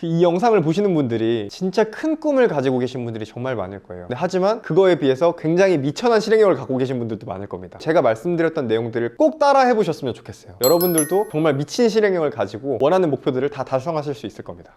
이 영상을 보시는 분들이 진짜 큰 꿈을 가지고 계신 분들이 정말 많을 거예요. 하지만 그거에 비해서 굉장히 미천한 실행력을 갖고 계신 분들도 많을 겁니다. 제가 말씀드렸던 내용들을 꼭 따라 해보셨으면 좋겠어요. 여러분들도 정말 미친 실행력을 가지고 원하는 목표들을 다 달성하실 수 있을 겁니다.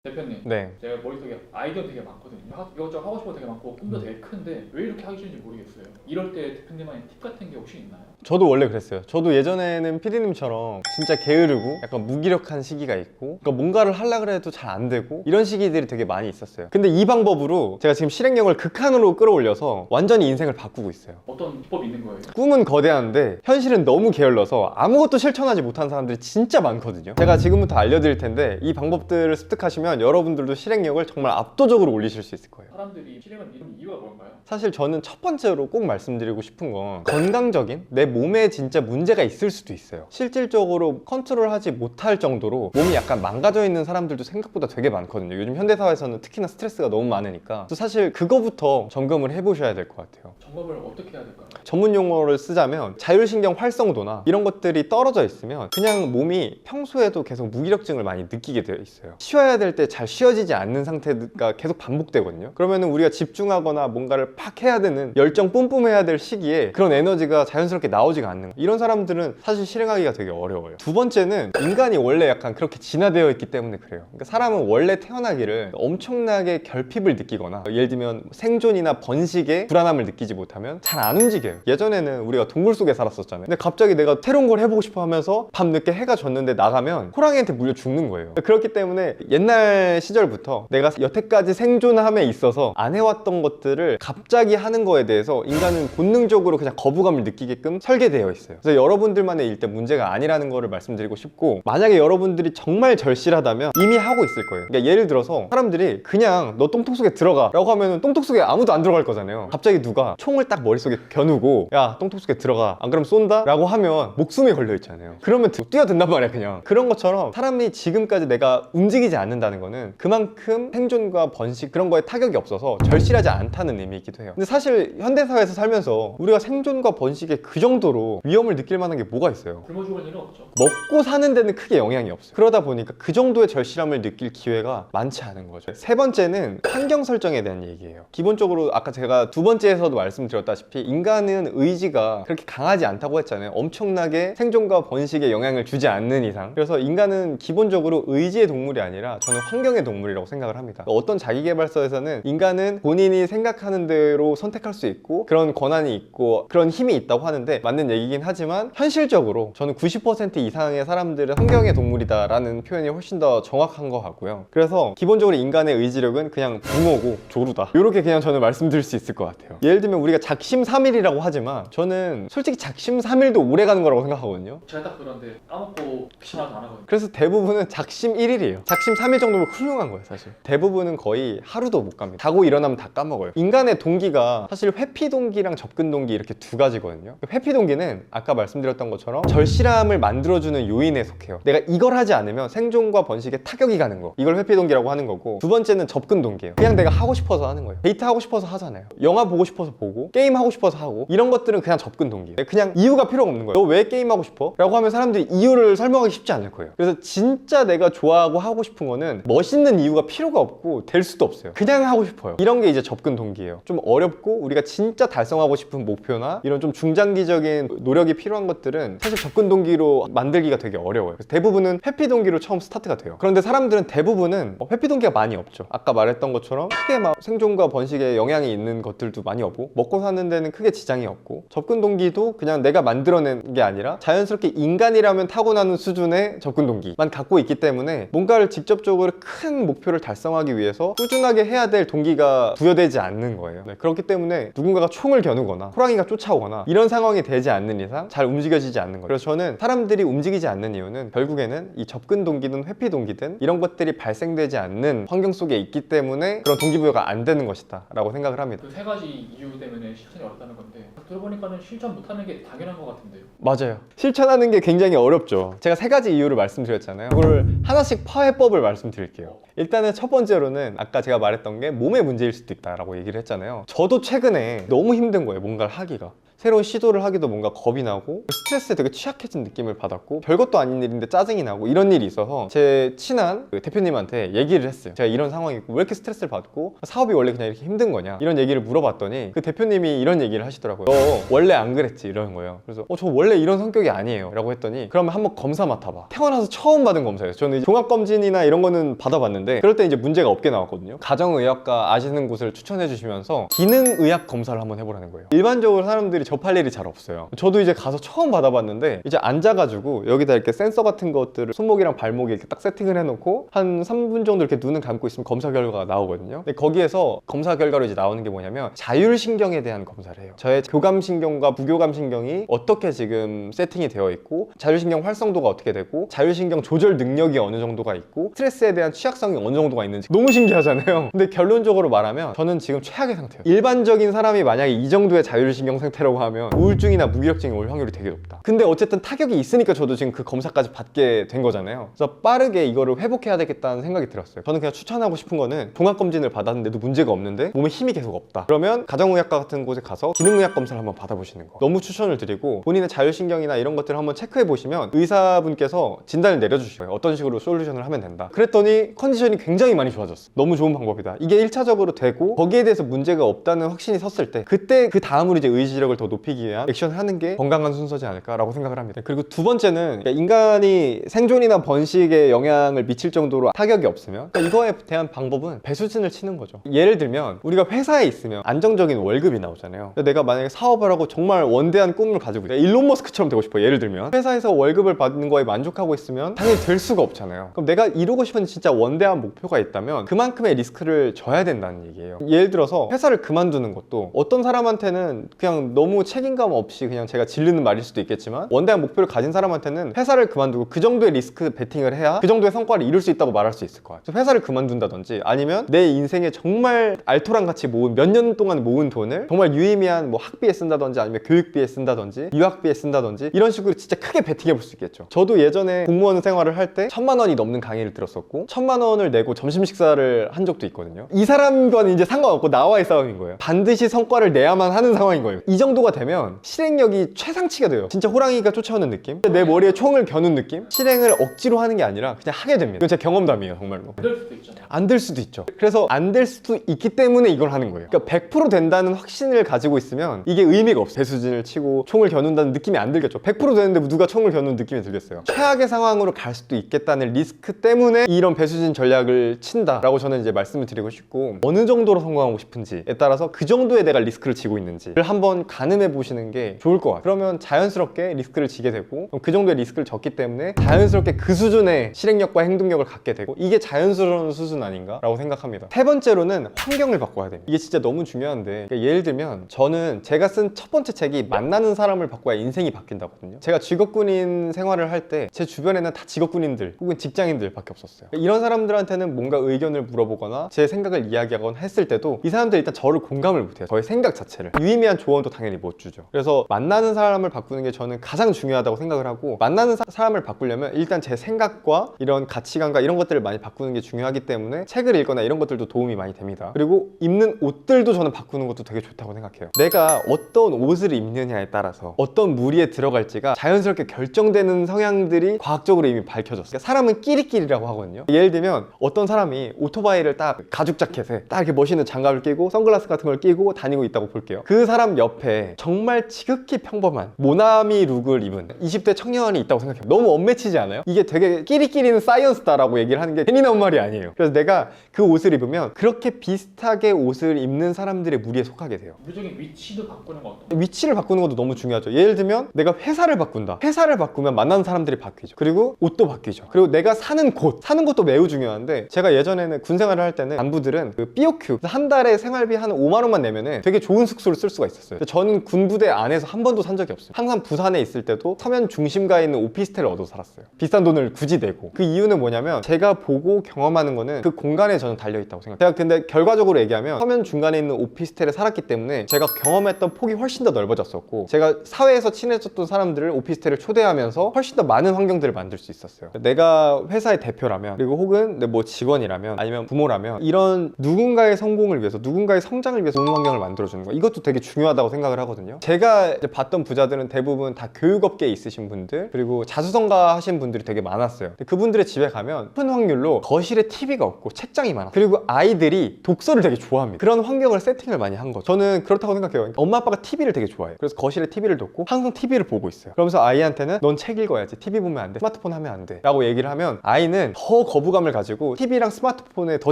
대표님, 네. 제가 머릿속에 아이디어 되게 많거든요. 이것저것 하고 싶은 거 되게 많고 꿈도 되게 큰데 왜 이렇게 하기 싫은지 모르겠어요. 이럴 때 대표님만의 팁 같은 게 혹시 있나요? 저도 원래 그랬어요. 저도 예전에는 피디님처럼 진짜 게으르고 약간 무기력한 시기가 있고, 그러니까 뭔가를 하려고 해도 잘 안 되고, 이런 시기들이 되게 많이 있었어요. 근데 이 방법으로 제가 지금 실행력을 극한으로 끌어올려서 완전히 인생을 바꾸고 있어요. 어떤 비법이 있는 거예요? 꿈은 거대한데 현실은 너무 게을러서 아무것도 실천하지 못한 사람들이 진짜 많거든요. 제가 지금부터 알려드릴 텐데 이 방법들을 습득하시면 여러분들도 실행력을 정말 압도적으로 올리실 수 있을 거예요. 사람들이 실행을 미루는 이유가 뭔가요? 사실 저는 첫 번째로 꼭 말씀드리고 싶은 건 건강적인, 내 몸에 진짜 문제가 있을 수도 있어요. 실질적으로 컨트롤하지 못할 정도로 몸이 약간 망가져 있는 사람들도 생각보다 되게 많거든요. 요즘 현대사회에서는 특히나 스트레스가 너무 많으니까. 그래서 사실 그거부터 점검을 해보셔야 될 것 같아요. 점검을 어떻게 해야 될까요? 전문 용어를 쓰자면 자율신경 활성도나 이런 것들이 떨어져 있으면 그냥 몸이 평소에도 계속 무기력증을 많이 느끼게 되어 있어요. 쉬어야 될 때 잘 쉬어지지 않는 상태가 계속 반복되거든요. 그러면은 우리가 집중하거나 뭔가를 팍 해야 되는, 열정 뿜뿜해야 될 시기에 그런 에너지가 자연스럽게 나오지가 않는 거예요. 이런 사람들은 사실 실행하기가 되게 어려워요. 두 번째는 인간이 원래 약간 그렇게 진화되어 있기 때문에 그래요. 그러니까 사람은 원래 태어나기를 엄청나게 결핍을 느끼거나, 예를 들면 생존이나 번식에 불안함을 느끼지 못하면 잘 안 움직여요. 예전에는 우리가 동굴 속에 살았었잖아요. 근데 갑자기 내가 새로운 걸 해보고 싶어 하면서 밤늦게 해가 졌는데 나가면 호랑이한테 물려 죽는 거예요. 그렇기 때문에 옛날 시절부터 내가 여태까지 생존함에 있어서 안 해왔던 것들을 갑자기 하는 거에 대해서 인간은 본능적으로 그냥 거부감을 느끼게끔 설계되어 있어요. 그래서 여러분들만의 일대 문제가 아니라는 거를 말씀드리고 싶고, 만약에 여러분들이 정말 절실하다면 이미 하고 있을 거예요. 그러니까 예를 들어서 사람들이 그냥 너 똥통 속에 들어가 라고 하면 똥통 속에 아무도 안 들어갈 거잖아요. 갑자기 누가 총을 딱 머릿속에 겨누고 야 똥통 속에 들어가, 안 그러면 쏜다? 라고 하면 목숨이 걸려 있잖아요. 그러면 뛰어든단 말이야. 그냥 그런 것처럼 사람이 지금까지 내가 움직이지 않는다는 거는 그만큼 생존과 번식 그런 거에 타격이 없어서 절실하지 않다는 의미이기도 해요. 근데 사실 현대사회에서 살면서 우리가 생존과 번식에 그 정도로 위험을 느낄 만한 게 뭐가 있어요? 굶어 죽을 일은 없죠. 먹고 사는 데는 크게 영향이 없어요. 그러다 보니까 그 정도의 절실함을 느낄 기회가 많지 않은 거죠. 세 번째는 환경 설정에 대한 얘기예요. 기본적으로 아까 제가 두 번째에서도 말씀드렸다시피 인간은 의지가 그렇게 강하지 않다고 했잖아요. 엄청나게 생존과 번식에 영향을 주지 않는 이상. 그래서 인간은 기본적으로 의지의 동물이 아니라 저는 환경의 동물이라고 생각을 합니다. 어떤 자기계발서에서는 인간은 본인이 생각하는 대로 선택할 수 있고 그런 권한이 있고 그런 힘이 있다고 하는데 맞는 얘기긴 하지만 현실적으로 저는 90% 이상의 사람들은 환경의 동물이다라는 표현이 훨씬 더 정확한 것 같고요. 그래서 기본적으로 인간의 의지력은 그냥 붕어고 조루다, 이렇게 그냥 저는 말씀드릴 수 있을 것 같아요. 예를 들면 우리가 작심삼일이라고 하지만 저는 솔직히 작심삼일도 오래 가는 거라고 생각하거든요. 제가 딱 그런데 까먹고 귀찮아서 안 하거든요. 그래서 대부분은 작심 1일이에요. 작심 3일 정도면 훌륭한 거예요. 사실 대부분은 거의 하루도 못 갑니다. 자고 일어나면 다 까먹어요. 인간의 동기가 사실 회피 동기랑 접근 동기 이렇게 두 가지거든요. 회피 동기는 아까 말씀드렸던 것처럼 절실함을 만들어주는 요인에 속해요. 내가 이걸 하지 않으면 생존과 번식에 타격이 가는 거, 이걸 회피 동기라고 하는 거고, 두 번째는 접근 동기예요. 그냥 내가 하고 싶어서 하는 거예요. 데이트 하고 싶어서 하잖아요. 영화 보고 싶어서 보고, 게임 하고 싶어서 하고, 이런 것들은 그냥 접근 동기예요. 그냥 이유가 필요가 없는 거예요. 너 왜 게임 하고 싶어? 라고 하면 사람들이 이유를 설명하기 쉽지 않을 거예요. 그래서 진짜 내가 좋아하고 하고 싶은 거는 멋있는 이유가 필요가 없고 될 수도 없어요. 그냥 하고 싶어요. 이런 게 이제 접근 동기예요. 좀 어렵고 우리가 진짜 달성하고 싶은 목표나 이런 좀 중장기적인 노력이 필요한 것들은 사실 접근 동기로 만들기가 되게 어려워요. 그래서 대부분은 회피 동기로 처음 스타트가 돼요. 그런데 사람들은 대부분은 회피 동기가 많이 없죠. 아까 말했던 것처럼 크게 막 생존과 번식에 영향이 있는 것들도 많이 없고, 먹고 사는 데는 크게 지장이 없고, 접근 동기도 그냥 내가 만들어낸 게 아니라 자연스럽게 인간이라면 타고나는 수준의 접근 동기만 갖고 있기 때문에 뭔가를 직접적으로 큰 목표를 달성하기 위해서 꾸준하게 해야 될 동기가 부여되지 않는 거예요. 그렇기 때문에 누군가가 총을 겨누거나 호랑이가 쫓아오거나 이런 상황이 되지 않는 이상 잘 움직여지지 않는 거예요. 그래서 저는 사람들이 움직이지 않는 이유는 결국에는 이 접근 동기든 회피 동기든 이런 것들이 발생되지 않는 환경 속에 있기 때문에 그런 동기부여가 안 되는 것이다 라고 생각을 합니다. 그 세 가지 이유 때문에 실천이 어렵다는 건데 들어보니까는 실천 못하는 게 당연한 것 같은데요. 맞아요. 실천하는 게 굉장히 어렵죠. 제가 세 가지 이유를 말씀드렸잖아요. 그걸 하나씩 파해법을 말씀드릴게요. 일단은 첫 번째로는 아까 제가 말했던 게 몸의 문제일 수도 있다라고 얘기를 했잖아요. 저도 최근에 너무 힘든 거예요. 뭔가를 하기가. 새로운 시도를 하기도 뭔가 겁이 나고 스트레스에 되게 취약해진 느낌을 받았고 별것도 아닌 일인데 짜증이 나고 이런 일이 있어서 제 친한 그 대표님한테 얘기를 했어요. 제가 이런 상황이고 왜 이렇게 스트레스를 받고 사업이 원래 그냥 이렇게 힘든 거냐 이런 얘기를 물어봤더니 그 대표님이 이런 얘기를 하시더라고요. 너 원래 안 그랬지 이러는 거예요. 그래서 저 원래 이런 성격이 아니에요 라고 했더니 그러면 한번 검사 맡아봐. 태어나서 처음 받은 검사예요. 저는 이제 종합검진이나 이런 거는 받아봤는데 그럴 때 이제 문제가 없게 나왔거든요. 가정의학과 아시는 곳을 추천해 주시면서 기능의학 검사를 한번 해보라는 거예요. 일반적으로 사람들이 접할 일이 잘 없어요. 저도 이제 가서 처음 받아봤는데 이제 앉아가지고 여기다 이렇게 센서 같은 것들을 손목이랑 발목에 이렇게 딱 세팅을 해놓고 한 3분 정도 이렇게 눈을 감고 있으면 검사 결과가 나오거든요. 근데 거기에서 검사 결과로 이제 나오는 게 뭐냐면 자율신경에 대한 검사를 해요. 저의 교감신경과 부교감신경이 어떻게 지금 세팅이 되어 있고 자율신경 활성도가 어떻게 되고 자율신경 조절 능력이 어느 정도가 있고 스트레스에 대한 취약성이 어느 정도가 있는지 너무 신기하잖아요. 근데 결론적으로 말하면 저는 지금 최악의 상태예요. 일반적인 사람이 만약에 이 정도의 자율신경 상태라고 하면 우울증이나 무기력증이 올 확률이 되게 높다. 근데 어쨌든 타격이 있으니까 저도 지금 그 검사까지 받게 된 거잖아요. 그래서 빠르게 이거를 회복해야 되겠다는 생각이 들었어요. 저는 그냥 추천하고 싶은 거는 종합검진을 받았는데도 문제가 없는데 몸에 힘이 계속 없다. 그러면 가정의학과 같은 곳에 가서 기능의학 검사를 한번 받아보시는 거 너무 추천을 드리고 본인의 자율신경이나 이런 것들을 한번 체크해 보시면 의사분께서 진단을 내려주시고요. 어떤 식으로 솔루션을 하면 된다. 그랬더니 컨디션이 굉장히 많이 좋아졌어. 너무 좋은 방법이다. 이게 1차적으로 되고 거기에 대해서 문제가 없다는 확신이 섰을 때 그때 그 다음으로 이제 의지력을 더 높이기 위한 액션을 하는 게 건강한 순서지 않을까라고 생각을 합니다. 그리고 두 번째는 인간이 생존이나 번식에 영향을 미칠 정도로 타격이 없으면 이거에 대한 방법은 배수진을 치는 거죠. 예를 들면 우리가 회사에 있으면 안정적인 월급이 나오잖아요. 내가 만약에 사업을 하고 정말 원대한 꿈을 가지고 있다. 일론 머스크처럼 되고 싶어. 예를 들면 회사에서 월급을 받는 거에 만족하고 있으면 당연히 될 수가 없잖아요. 그럼 내가 이루고 싶은 진짜 원대한 목표가 있다면 그만큼의 리스크를 져야 된다는 얘기예요. 예를 들어서 회사를 그만두는 것도 어떤 사람한테는 그냥 너무 책임감 없이 그냥 제가 질르는 말일 수도 있겠지만 원대한 목표를 가진 사람한테는 회사를 그만두고 그 정도의 리스크 베팅을 해야 그 정도의 성과를 이룰 수 있다고 말할 수 있을 것 같아요. 회사를 그만둔다든지 아니면 내 인생에 정말 알토랑 같이 모은 몇 년 동안 모은 돈을 정말 유의미한 뭐 학비에 쓴다든지 아니면 교육비에 쓴다든지 유학비에 쓴다든지 이런 식으로 진짜 크게 베팅해 볼 수 있겠죠. 저도 예전에 공무원 생활을 할 때 1,000만 원이 넘는 강의를 들었었고 1,000만 원을 내고 점심 식사를 한 적도 있거든요. 이 사람과는 이제 상관없고 나와의 싸움인 거예요. 반드시 성과를 내야만 하는 상황인 거예요. 이 정도가 되면 실행력이 최상치가 돼요. 진짜 호랑이가 쫓아오는 느낌? 내 머리에 총을 겨눈 느낌? 실행을 억지로 하는 게 아니라 그냥 하게 됩니다. 이건 제 경험담이에요, 정말로. 안 될 수도 있잖아요. 안 될 수도 있죠. 그래서 안 될 수도 있기 때문에 이걸 하는 거예요. 그러니까 100% 된다는 확신을 가지고 있으면 이게 의미가 없어요. 배수진을 치고 총을 겨눈다는 느낌이 안 들겠죠. 100% 되는데 누가 총을 겨누는 느낌이 들겠어요. 최악의 상황으로 갈 수도 있겠다는 리스크 때문에 이런 배수진 전략을 친다라고 저는 이제 말씀을 드리고 싶고 어느 정도로 성공하고 싶은지에 따라서 그 정도의 내가 리스크를 지고 있는지를 한번 가늠해 보시는 게 좋을 것 같아요. 그러면 자연스럽게 리스크를 지게 되고 그 정도의 리스크를 졌기 때문에 자연스럽게 그 수준의 실행력과 행동력을 갖게 되고 이게 자연스러운 수준 아닌가라고 생각합니다. 세 번째로는 환경을 바꿔야 됩니다. 이게 진짜 너무 중요한데 그러니까 예를 들면 저는 제가 쓴 첫 번째 책이 만나는 사람을 바꿔야 인생이 바뀐다거든요. 제가 직업군인 생활을 할 때 제 주변에는 다 직업군인들 혹은 직장인들밖에 없었어요. 이런 사람들한테는 뭔가 의견을 물어보거나 제 생각을 이야기하거나 했을 때도 이 사람들 일단 저를 공감을 못해요. 저의 생각 자체를. 유의미한 조언도 당연히 못 주죠. 그래서 만나는 사람을 바꾸는 게 저는 가장 중요하다고 생각을 하고 만나는 사람을 바꾸려면 일단 제 생각과 이런 가치관과 이런 것들을 많이 바꾸는 게 중요하기 때문에 책을 읽거나 이런 것들도 도움이 많이 됩니다. 그리고 입는 옷들도 저는 바꾸는 것도 되게 좋다고 생각해요. 내가 어떤 옷을 입느냐에 따라서 어떤 무리에 들어갈지가 자연스럽게 결정되는 성향들이 과학적으로 이미 밝혀졌어요. 그러니까 사람은 끼리끼리라고 하거든요. 예를 들면 어떤 사람이 오토바이를 딱 가죽 자켓에 딱 이렇게 멋있는 장갑을 끼고 선글라스 같은 걸 끼고 다니고 있다고 볼게요. 그 사람 옆에 정말 지극히 평범한 모나미 룩을 입은 20대 청년이 있다고 생각해요. 너무 언매치지 않아요? 이게 되게 끼리끼리는 사이언스다라고 얘기를 하는 게 괜히 나온 말이 아니에요. 그래서 내가 그 옷을 입으면 그렇게 비슷하게 옷을 입는 사람들의 무리에 속하게 돼요. 물리적인 위치도 바꾸는 거 어떤? 위치를 바꾸는 것도 너무 중요하죠. 예를 들면 내가 회사를 바꾼다. 회사를 바꾸면 만나는 사람들이 바뀌죠. 그리고 옷도 바뀌죠. 그리고 내가 사는 곳, 사는 것도 매우 중요한데 제가 예전에는 군 생활을 할 때는 간부들은 그 BOQ 한 달에 생활비 한 5만 원만 내면은 되게 좋은 숙소를 쓸 수가 있었어요. 저는 군부대 안에서 한 번도 산 적이 없어요. 항상 부산에 있을 때도 서면 중심가에 있는 오피스텔을 얻어 살았어요. 비싼 돈을 굳이 내고. 그 이유는 뭐냐면 제가 보고 경험하는 거는 그 공간에 저는 달려있다고 생각해요. 제가 근데 결과적으로 얘기하면 서면 중간에 있는 오피스텔에 살았기 때문에 제가 경험했던 폭이 훨씬 더 넓어졌었고 제가 사회에서 친해졌던 사람들을 오피스텔을 초대하면서 훨씬 더 많은 환경들을 만들 수 있었어요. 내가 회사의 대표라면 그리고 혹은 뭐 직원이라면 아니면 부모라면 이런 누군가의 성공을 위해서 누군가의 성장을 위해서 좋은 환경을 만들어주는 거 이것도 되게 중요하다고 생각을 하고 하거든요. 제가 이제 봤던 부자들은 대부분 다 교육업계에 있으신 분들, 그리고 자수성가 하신 분들이 되게 많았어요. 근데 그분들의 집에 가면 큰 확률로 거실에 TV가 없고 책장이 많아. 그리고 아이들이 독서를 되게 좋아합니다. 그런 환경을 세팅을 많이 한 거죠. 저는 그렇다고 생각해요. 엄마 아빠가 TV를 되게 좋아해요. 그래서 거실에 TV를 뒀고 항상 TV를 보고 있어요. 그러면서 아이한테는 넌 책 읽어야지, TV 보면 안 돼, 스마트폰 하면 안 돼 라고 얘기를 하면 아이는 더 거부감을 가지고 TV랑 스마트폰에 더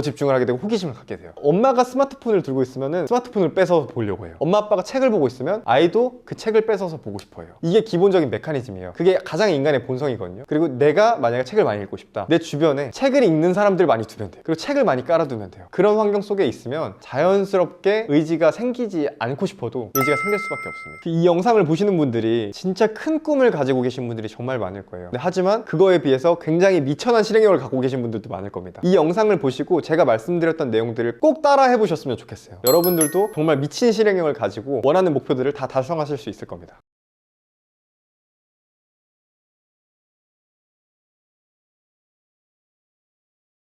집중을 하게 되고 호기심을 갖게 돼요. 엄마가 스마트폰을 들고 있으면 스마트폰을 뺏어서 보려고 해요. 엄마 아빠가 책을 보고 있으면 아이도 그 책을 뺏어서 보고 싶어 해요. 이게 기본적인 메커니즘이에요. 그게 가장 인간의 본성이거든요. 그리고 내가 만약에 책을 많이 읽고 싶다, 내 주변에 책을 읽는 사람들 많이 두면 돼요. 그리고 책을 많이 깔아두면 돼요. 그런 환경 속에 있으면 자연스럽게 의지가 생기지 않고 싶어도 의지가 생길 수밖에 없습니다. 이 영상을 보시는 분들이 진짜 큰 꿈을 가지고 계신 분들이 정말 많을 거예요. 근데 하지만 그거에 비해서 굉장히 미천한 실행력을 갖고 계신 분들도 많을 겁니다. 이 영상을 보시고 제가 말씀드렸던 내용들을 꼭 따라 해보셨으면 좋겠어요. 여러분들도 정말 미친 실행력을 가지고 원하는 목표들을 다 달성하실 수 있을 겁니다.